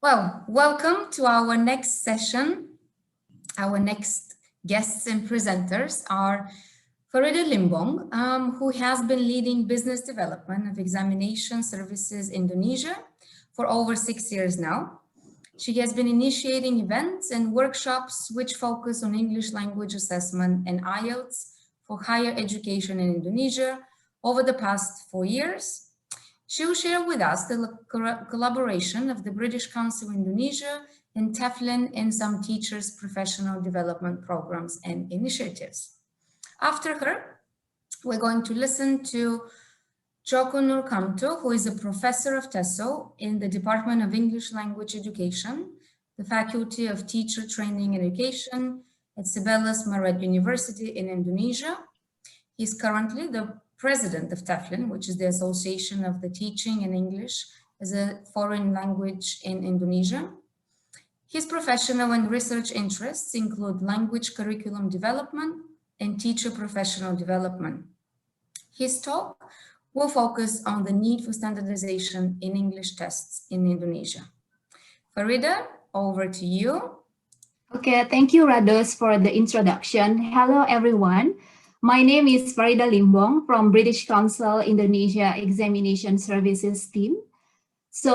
Well, welcome to our next session. Our next guests and presenters are Farida Limbong, who has been leading business development of examination services Indonesia for over 6 years now. She has been initiating events and workshops which focus on English language assessment and IELTS for higher education in Indonesia over the past 4 years. She will share with us the collaboration of the British Council Indonesia and TEFLN in some teachers' professional development programs and initiatives. After her, we're going to listen to Joko Nurkamto, who is a professor of TESO in the Department of English Language Education, the Faculty of Teacher Training and Education at Sibelas Maret University in Indonesia. He's currently the president of TEFLN, which is the Association of the Teaching in English as a Foreign Language in Indonesia. His professional and research interests include language curriculum development and teacher professional development. His talk will focus on the need for standardization in English tests in Indonesia. Farida, over to you. Okay, thank you, Rados, for the introduction. Hello, everyone. My name is Farida Limbong from British Council Indonesia Examination Services team. So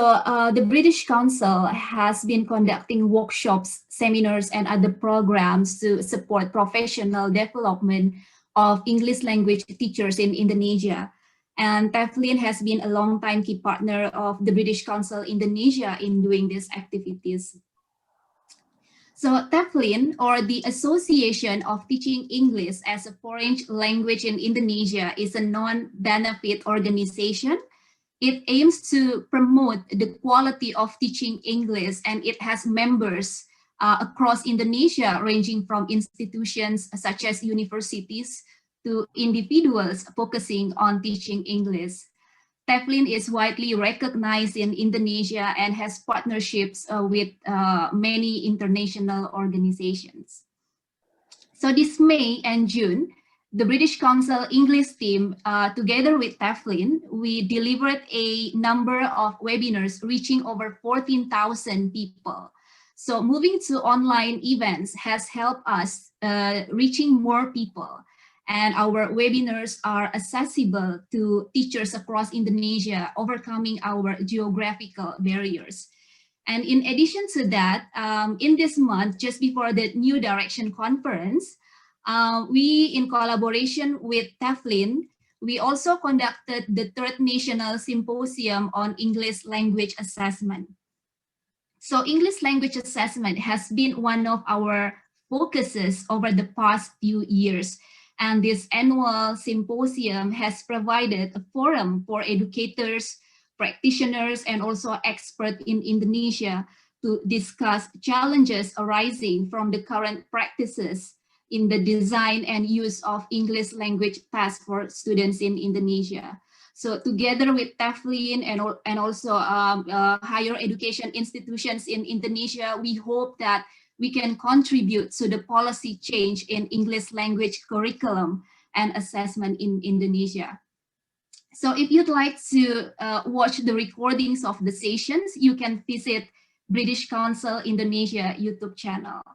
the British Council has been conducting workshops, seminars, and other programs to support professional development of English language teachers in Indonesia. And TEFLN has been a long-time key partner of the British Council Indonesia in doing these activities. So TEFLN, or the Association of Teaching English as a Foreign Language in Indonesia, is a non-benefit organization. It aims to promote the quality of teaching English, and it has members across Indonesia, ranging from institutions such as universities to individuals focusing on teaching English. TEFLN is widely recognized in Indonesia and has partnerships with many international organizations. So this May and June, the British Council English team, together with TEFLN, we delivered a number of webinars reaching over 14,000 people. So moving to online events has helped us reaching more people. And our webinars are accessible to teachers across Indonesia, overcoming our geographical barriers. And in addition to that, in this month, just before the New Direction Conference, we, in collaboration with TEFLN, we also conducted the third National Symposium on English Language Assessment. So English Language Assessment has been one of our focuses over the past few years. And this annual symposium has provided a forum for educators, practitioners, and also experts in Indonesia to discuss challenges arising from the current practices in the design and use of English language tests for students in Indonesia. So together with TEFLN and also higher education institutions in Indonesia, we hope that we can contribute to the policy change in English language curriculum and assessment in Indonesia. So if you'd like to watch the recordings of the sessions, you can visit British Council Indonesia YouTube channel.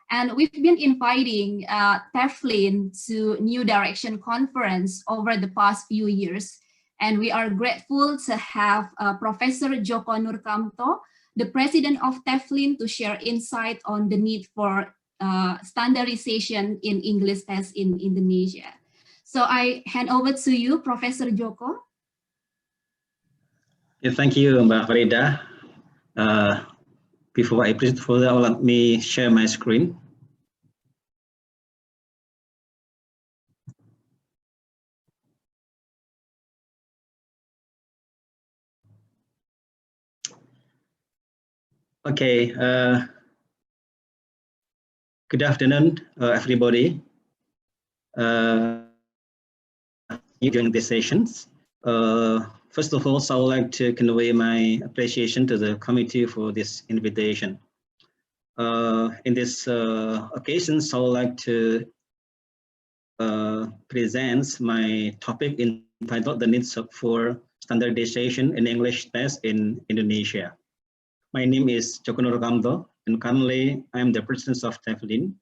And we've been inviting TEFLN to New Direction Conference over the past few years. And we are grateful to have Professor Joko Nurkamto, the president of TEFLN, to share insight on the need for standardization in English tests in Indonesia. So I hand over to you, Professor Joko. Yeah, thank you, Mbak Farida. Before I present further, let me share my screen. Okay, good afternoon, everybody. During these sessions, first of all, I would like to convey my appreciation to the committee for this invitation. In this occasion, I would like to present my topic entitled "The Needs for Standardization in English Tests in Indonesia." My name is Joko Nurkamto, and currently I am the president of TEFLIN,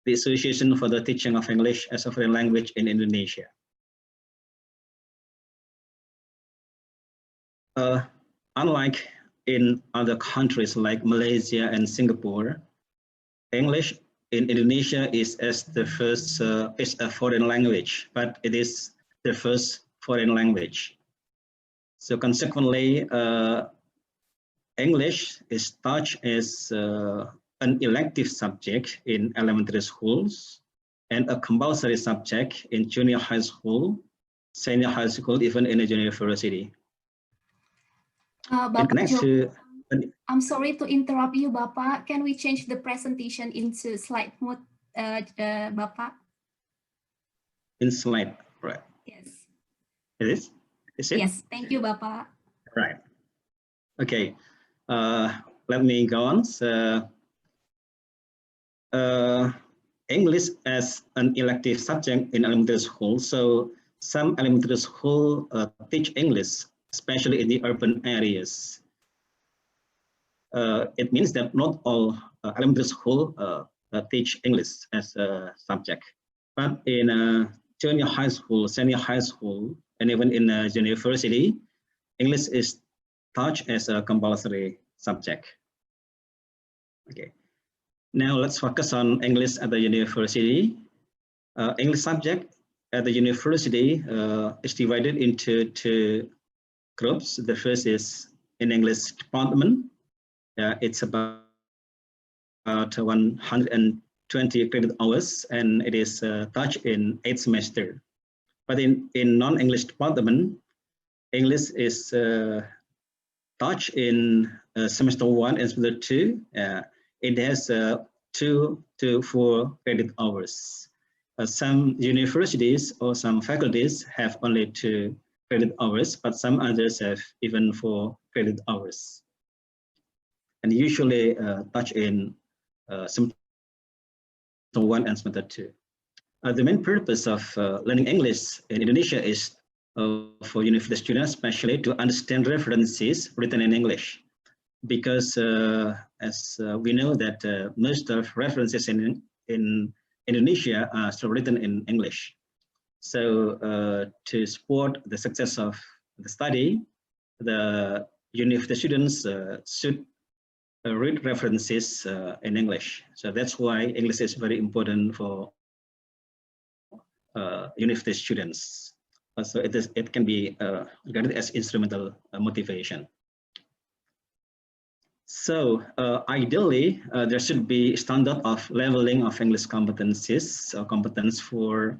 the Association for the Teaching of English as a Foreign Language in Indonesia. Unlike in other countries like Malaysia and Singapore, English in Indonesia is is a foreign language, but it is the first foreign language. So consequently, English is taught as an elective subject in elementary schools and a compulsory subject in junior high school, senior high school, even in a university. Bapak Joko, I'm sorry to interrupt you, Bapak. Can we change the presentation into slide mode, Bapak? In slide, right? Yes. It is? Is it? Yes, thank you, Bapak. Right. Okay. Let me go on. So, English as an elective subject in elementary school. So some elementary school teach English, especially in the urban areas. It means that not all elementary school teach English as a subject, but in junior high school, senior high school, and even in a university, English is taught as a compulsory subject. Okay. Now let's focus on English at the university. English subject at the university is divided into two groups. The first is in English department. It's about 120 credit hours, and it is taught in 8 semesters. But in non-English department, English is taught in semester 1 and semester 2. It has 2 to 4 credit hours. Some universities or some faculties have only 2 credit hours, but some others have even 4 credit hours. And usually taught in semester 1 and semester 2. The main purpose of learning English in Indonesia is for university students, especially to understand references written in English. Because as we know that most of references in Indonesia are still written in English. So to support the success of the study, the university students should read references in English. So that's why English is very important for university students. So it can be regarded as instrumental motivation. So ideally, there should be standard of leveling of English competencies or competence for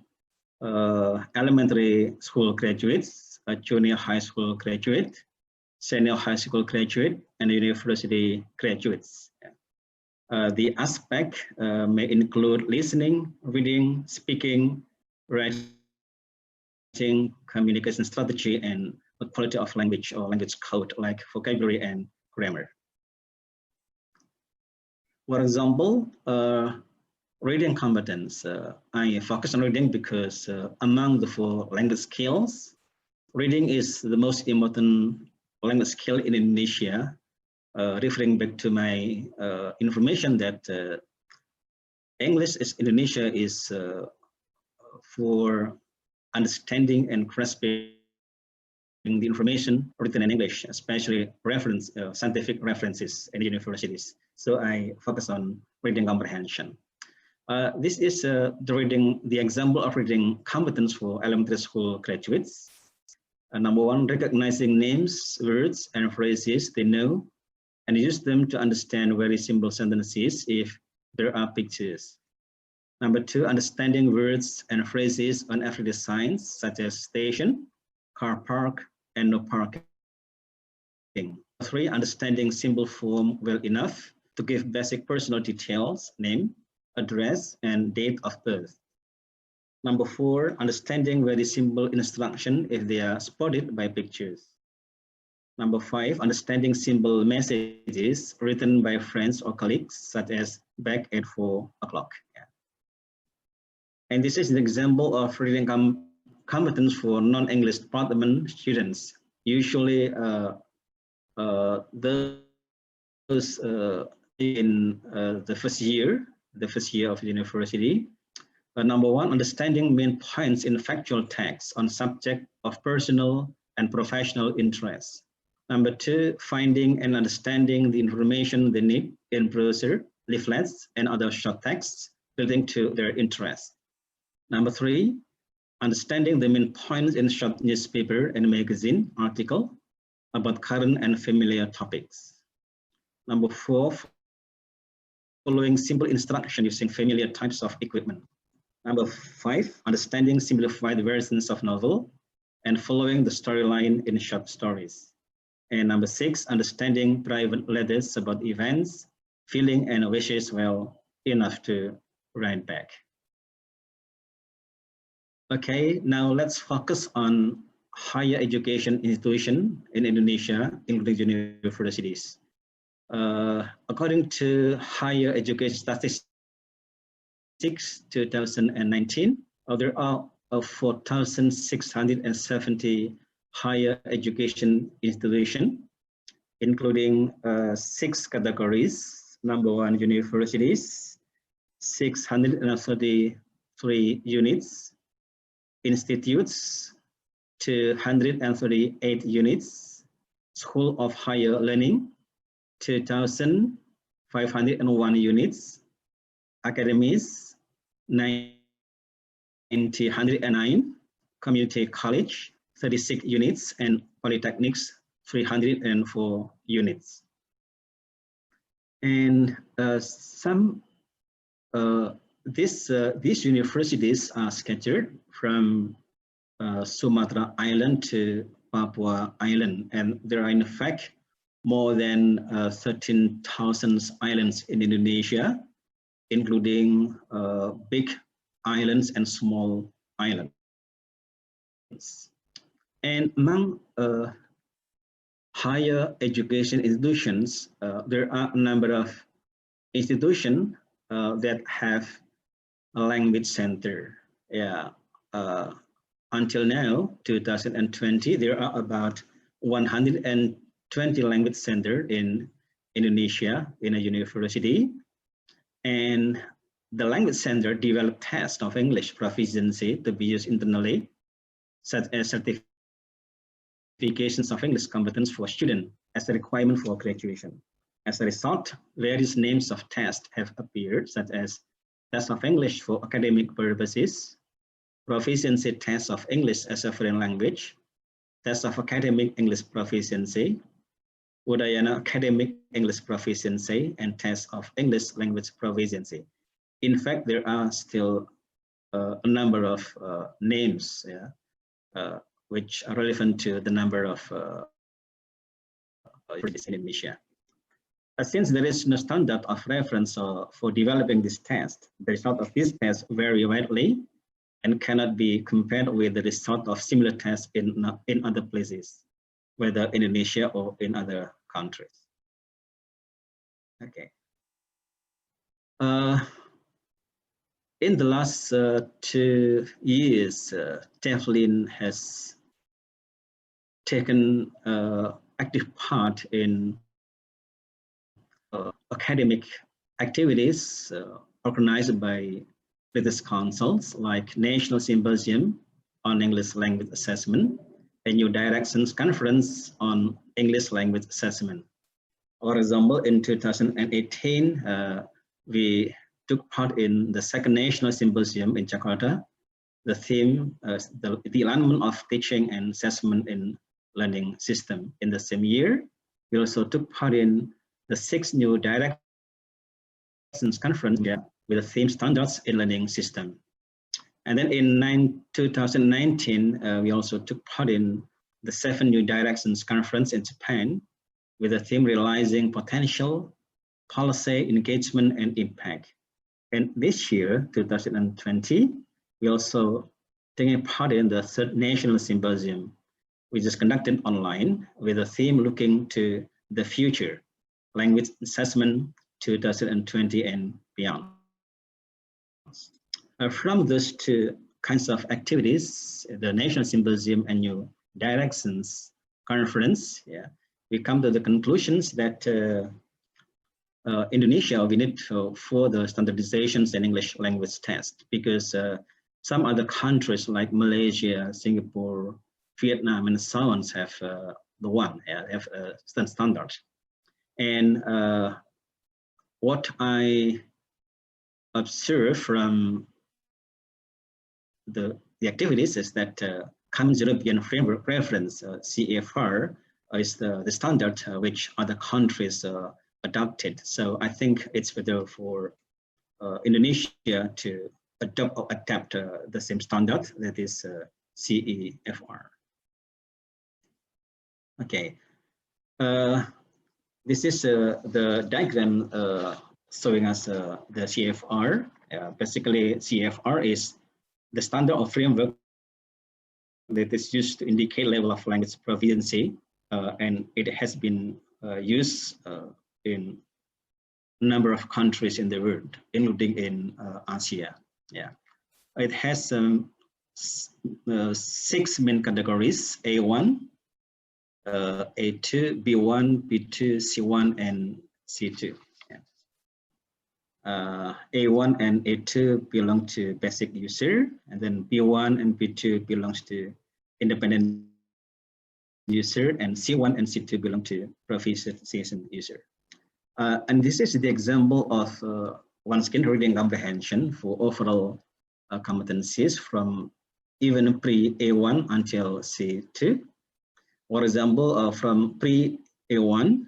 elementary school graduates, junior high school graduate, senior high school graduate, and university graduates. The aspect may include listening, reading, speaking, writing, communication strategy, and the quality of language or language code like vocabulary and grammar. For example, reading competence. I focus on reading because among the 4 language skills, reading is the most important language skill in Indonesia, referring back to my information that English in Indonesia is for understanding and grasping the information written in English, especially scientific references in universities. So I focus on reading comprehension. This is the example of reading competence for elementary school graduates. Number 1, recognizing names, words, and phrases they know, and use them to understand very simple sentences if there are pictures. Number 2, understanding words and phrases on everyday signs such as station, car park, and no parking. 3, understanding simple form well enough to give basic personal details, name, address, and date of birth. Number 4, understanding very simple instruction if they are spotted by pictures. Number 5, understanding simple messages written by friends or colleagues, such as back at 4 o'clock. And this is an example of reading competence for non-English department students. Usually, those in the first year of university. Number one, understanding main points in factual texts on subject of personal and professional interest. Number two, finding and understanding the information they need in browser, leaflets, and other short texts relating to their interests. Number three, understanding the main points in short newspaper and magazine article about current and familiar topics. Number four, following simple instruction using familiar types of equipment. Number five, understanding simplified versions of novel and following the storyline in short stories. And number six, understanding private letters about events, feeling and wishes well enough to write back. Okay, now let's focus on higher education institution in Indonesia, including universities. According to Higher Education Statistics 2019, there are 4,670 higher education institutions, including 6 categories. Number one, universities, 633 units, institutes, 238 units, School of Higher Learning, 2,501 units, academies, 909, community college, 36 units, and polytechnics, 304 units. And these universities are scattered from Sumatra Island to Papua Island, and there are in fact more than 13,000 islands in Indonesia, including big islands and small islands. And among higher education institutions, there are a number of institutions that have a language center. Yeah. Until now, 2020, there are about 120 language centers in Indonesia in a university. And the language center developed tests of English proficiency to be used internally, such as certifications of English competence for students as a requirement for graduation. As a result, various names of tests have appeared, such as Test of English for academic purposes, Proficiency Test of English as a foreign language, Test of Academic English Proficiency, Udayana Academic English Proficiency, and Test of English Language Proficiency. In fact, there are still a number of names, which are relevant to the number of in Indonesia. Since there is no standard of reference for developing this test, the result of this test vary widely and cannot be compared with the result of similar tests in other places, whether in Indonesia or in other countries. Okay. In the last 2 years, TEFLIN has taken active part in academic activities organized by British councils like National Symposium on English Language Assessment and New Directions Conference on English Language Assessment. For example, in 2018, we took part in the second National Symposium in Jakarta. The theme, the alignment of teaching and assessment in learning system. In the same year, we also took part in the 6th New Directions Conference with the theme Standards in Learning System. And then in 2019, we also took part in the 7th New Directions Conference in Japan with the theme Realizing Potential, Policy, Engagement, and Impact. And this year, 2020, we also taking part in the 3rd National Symposium, which is conducted online with a theme looking to the future, Language Assessment 2020 and beyond. From those 2 kinds of activities, the National Symposium and New Directions Conference, we come to the conclusions that Indonesia, we need for the standardizations and English language test, because some other countries like Malaysia, Singapore, Vietnam, and so on have have standards. And what I observe from the activities is that Common European Framework Reference, CEFR, is the standard which other countries adopted. So I think it's better for Indonesia to adopt or adapt the same standard, that is CEFR. Okay, this is the diagram showing us the CEFR. Basically, CEFR is the standard of framework that is used to indicate level of language proficiency, and it has been used in a number of countries in the world, including in Asia. Yeah, it has 6 main categories: A1, A2, B1, B2, C1, and C2. A1 and A2 belong to basic user, and then B1 and B2 belongs to independent user, and C1 and C2 belong to proficient user. And this is the example of one skill reading comprehension for overall competencies from even pre-A1 until C2. For example, from pre-A1,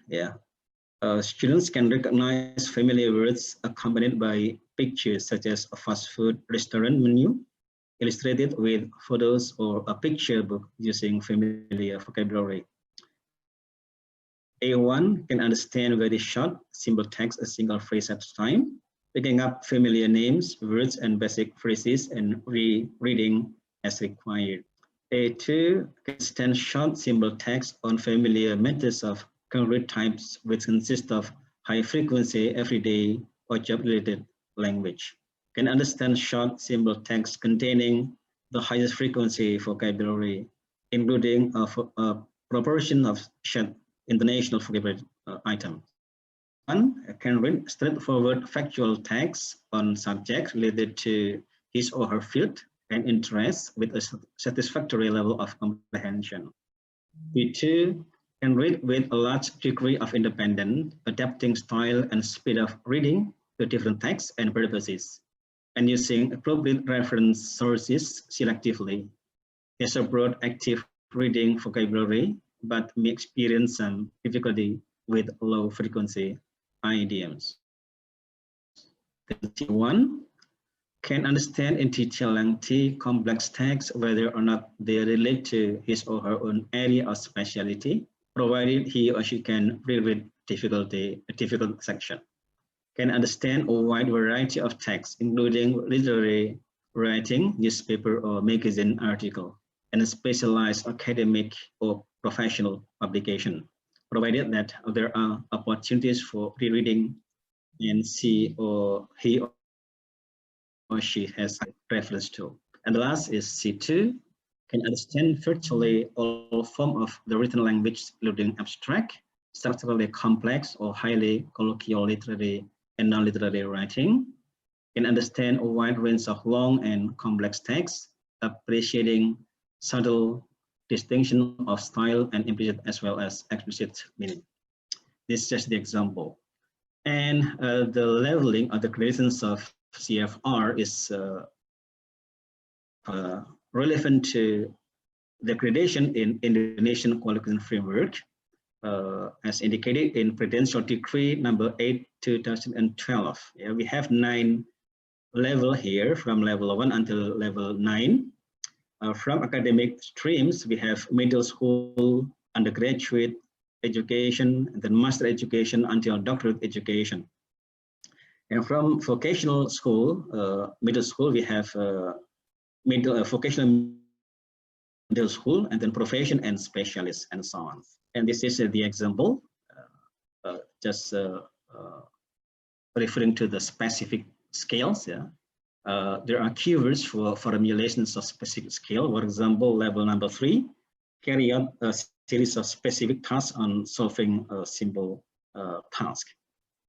students can recognize familiar words accompanied by pictures such as a fast food restaurant menu, illustrated with photos, or a picture book using familiar vocabulary. A1 can understand very short, simple text, a single phrase at a time, picking up familiar names, words, and basic phrases, and reading as required. A2 can understand short, simple text on familiar methods of concrete types, which consist of high-frequency, everyday, or job-related language. Can understand short, simple text containing the highest frequency vocabulary, including a proportion of shared international vocabulary items. One can read straightforward factual text on subjects related to his or her field and interest with a satisfactory level of comprehension. B2 can read with a large degree of independence, adapting style and speed of reading to different texts and purposes, and using appropriate reference sources selectively. He has a broad active reading vocabulary, but may experience some difficulty with low frequency idioms. T1 can understand in detail lengthy, complex texts, whether or not they relate to his or her own area of specialty, provided he or she can read a difficult section. Can understand a wide variety of texts, including literary writing, newspaper or magazine article, and specialized academic or professional publication, provided that there are opportunities for rereading and he or she has reference to. And the last is C2, can understand virtually all forms of the written language, including abstract, structurally complex or highly colloquial literary and non-literary writing, can understand a wide range of long and complex texts, appreciating subtle distinction of style and implicit as well as explicit meaning. This is just the example. And the leveling of the gradations of CFR is relevant to the gradation in Indonesian qualification framework, as indicated in Prudential Decree number 8, 2012. Yeah, we have 9 levels here, from level 1 until level 9. From academic streams, we have middle school, undergraduate education, and then master education until doctorate education. And from vocational school, middle school, we have vocational middle school, and then profession and specialist, and so on. And this is the example, just referring to the specific scales. Yeah, there are keywords for formulations of specific scale. For example, level number 3, carry out a series of specific tasks on solving a simple task.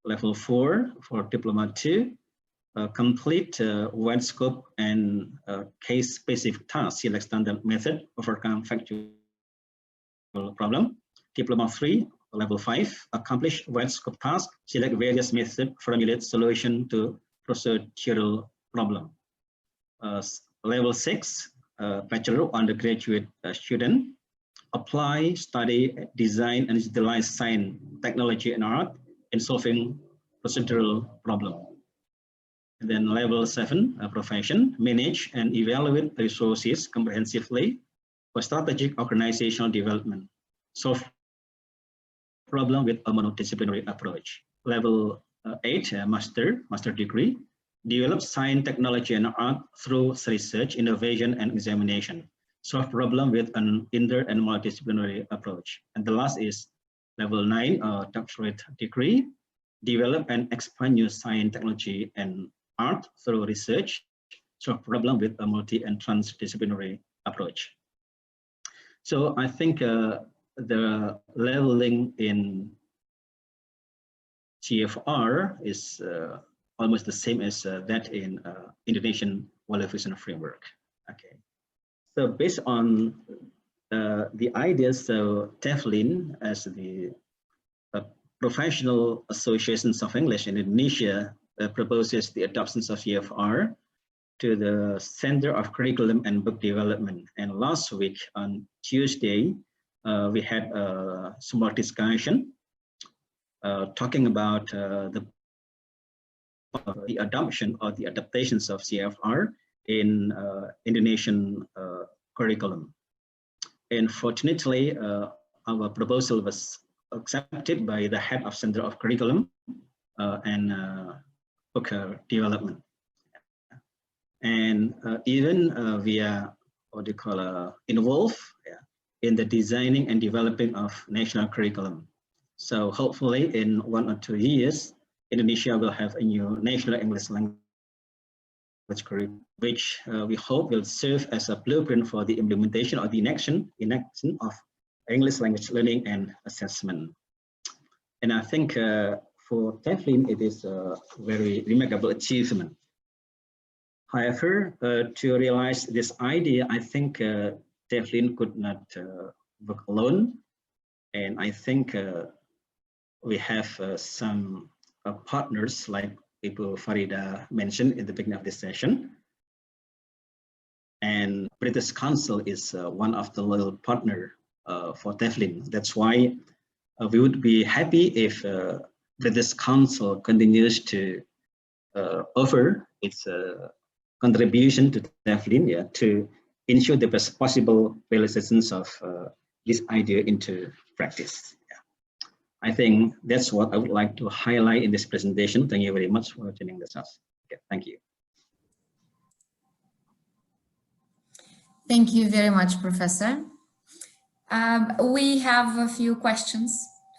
Level 4 for Diploma 2, complete wide scope and case-specific tasks, select standard method, overcome factual problem. Diploma 3, Level 5, accomplish wide scope task, select various methods, formulate solution to procedural problem. Level 6, Bachelor undergraduate student, apply, study, design, and utilize science, technology, and art in solving procedural problem. And then level 7, profession, manage and evaluate resources comprehensively for strategic organizational development, solve problem with a monodisciplinary approach. Level 8, master degree, develop science, technology, and art through research, innovation, and examination. Solve problem with an inter and multidisciplinary approach. And the last is level 9, doctorate degree, develop and expand new science, technology, and art through research. Solve problem with a multi and transdisciplinary approach. So I think the leveling in CEFR is almost the same as that in Indonesian qualification framework. Okay, so based on the ideas, so TEFLIN as the Professional Associations of English in Indonesia proposes the adoption of CEFR to the Center of Curriculum and Book Development. And last week on Tuesday, we had a small discussion talking about the adoption or the adaptations of CEFR in Indonesian curriculum. And fortunately, our proposal was accepted by the head of Center of Curriculum and Book Development. And even we are what they call involved in the designing and developing of national curriculum. So hopefully in 1 or 2 years, Indonesia will have a new national English language curriculum, which we hope will serve as a blueprint for the implementation or the enactment of English language learning and assessment. And I think for TEFLIN, it is a very remarkable achievement. However, to realize this idea, I think TEFLIN could not work alone. And I think we have some partners like Ibu Farida mentioned in the beginning of this session. And British Council is one of the loyal partner for TEFLIN. That's why we would be happy if British Council continues to offer its contribution to TEFLIN, to ensure the best possible realizations of this idea into practice. I think that's what I would like to highlight in this presentation. Thank you very much for joining us. Okay, thank you. Thank you very much, Professor. We have a few questions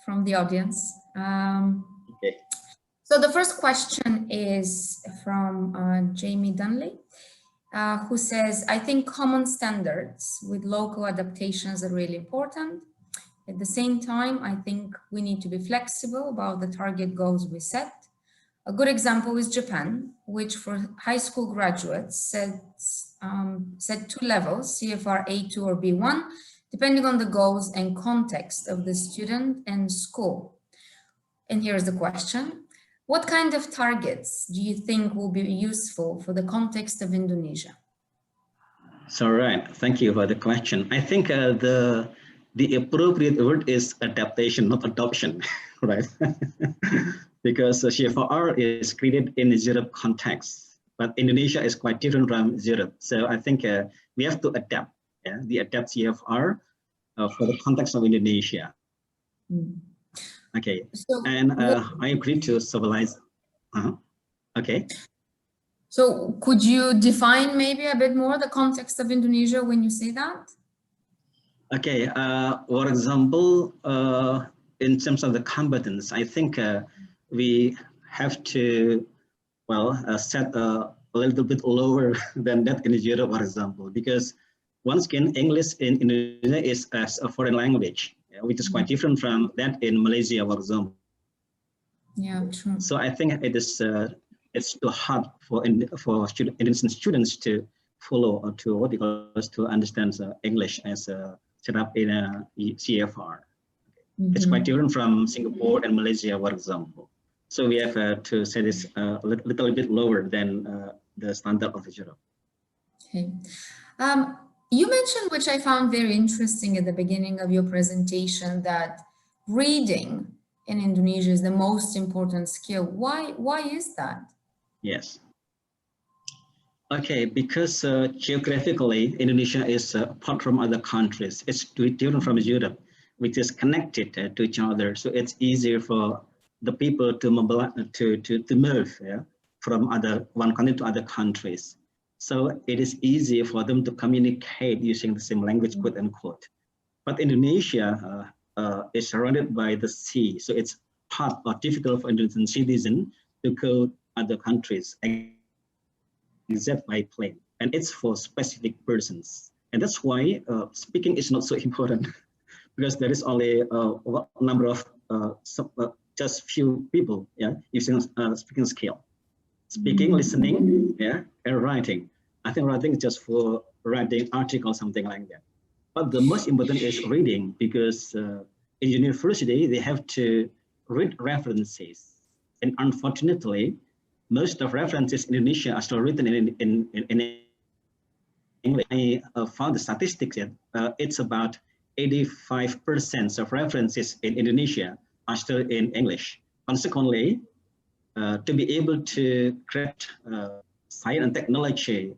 from the audience. Okay. So the first question is from Jamie Dunley, who says, I think common standards with local adaptations are really important. At the same time, I think we need to be flexible about the target goals we set. A good example is Japan, which for high school graduates set 2 levels, CFR A2 or B1, depending on the goals and context of the student and school. And here's the question. What kind of targets do you think will be useful for the context of Indonesia? So, right, thank you for the question. I think the appropriate word is adaptation, not adoption, right? Because CFR is created in a Europe context, but Indonesia is quite different from Europe. So I think we have to adapt, the adapt CFR for the context of Indonesia. Okay, so, and I agree to civilize. Okay. So could you define maybe a bit more the context of Indonesia when you say that? Okay, for example, in terms of the competence, I think we have to, set a little bit lower than that in Europe, for example, because once again, English in Indonesia is as a foreign language, which is quite different from that in Malaysia, for example. Yeah, true. So I think it is it's too hard for Indonesian students to follow or to what they call to understand English as set up in a CFR. It's quite different from Singapore and Malaysia, for example. So we have to set this a little bit lower than the standard of Europe. Okay. You mentioned, which I found very interesting at the beginning of your presentation, that reading in Indonesia is the most important skill. Why is that? Yes. Okay, because geographically, Indonesia is apart from other countries. It's different from Europe, which is connected to each other. So it's easier for the people to move from one country to other countries. So it is easier for them to communicate using the same language, quote unquote. But Indonesia is surrounded by the sea, so it's hard or difficult for Indonesian citizens to go to other countries except by plane, and it's for specific persons. And that's why speaking is not so important, because there is only a number of just few people using speaking skill. Speaking, listening, and writing. I think writing is just for writing articles, something like that. But the most important is reading, because in university, they have to read references. And unfortunately, most of references in Indonesia are still written in English. I found the statistics that it's about 85% of references in Indonesia are still in English. Consequently, to be able to create science and technology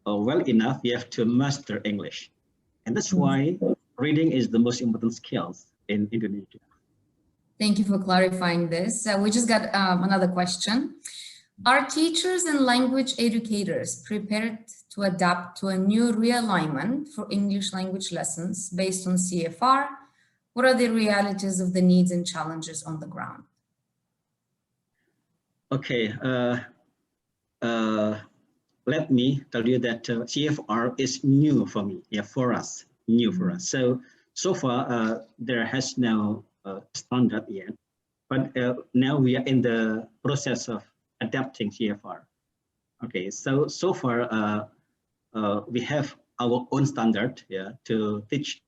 well enough, you have to master English. And that's why reading is the most important skills in Indonesia. Thank you for clarifying this. We just got another question. Are teachers and language educators prepared to adapt to a new realignment for English language lessons based on CFR? What are the realities of the needs and challenges on the ground? Okay, let me tell you that CFR is new for me, for us, new for us. So far, there has no standard yet, but now we are in the process of adapting CFR. Okay, so far we have our own standard to teach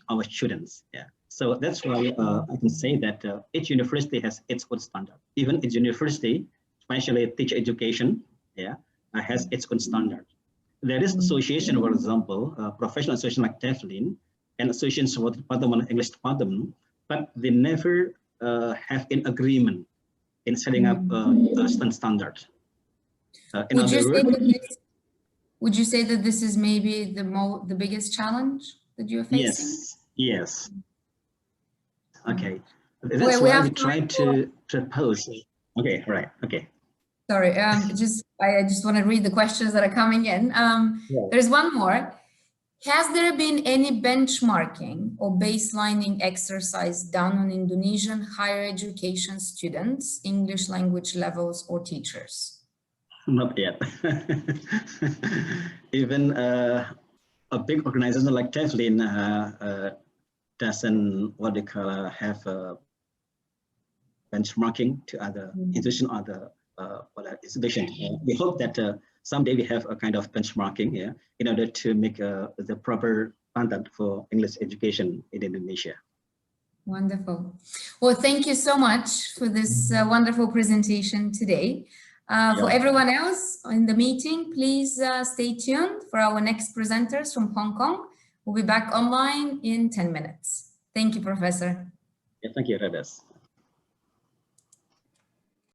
our students. So that's why I can say that each university has its own standard. Even each university, especially teacher education, has its own standard. There is association, for example, professional association like TEFLIN and associations for the Department of English Department, but they never have an agreement in setting up a standard. Would you say that this is maybe the biggest challenge that you're facing? Yes. Okay, that's why we try to propose. Okay, right. Okay. Sorry, I just want to read the questions that are coming in. There's one more. Has there been any benchmarking or baselining exercise done on Indonesian higher education students, English language levels, or teachers? Not yet. Even a big organization like TEFLIN doesn't have a benchmarking to other institutions, other institutions. We hope that someday we have a kind of benchmarking in order to make the proper standard for English education in Indonesia. Wonderful. Well, thank you so much for this wonderful presentation today. For everyone else in the meeting, please stay tuned for our next presenters from Hong Kong. We'll be back online in 10 minutes. Thank you, Professor. Thank you, Radas.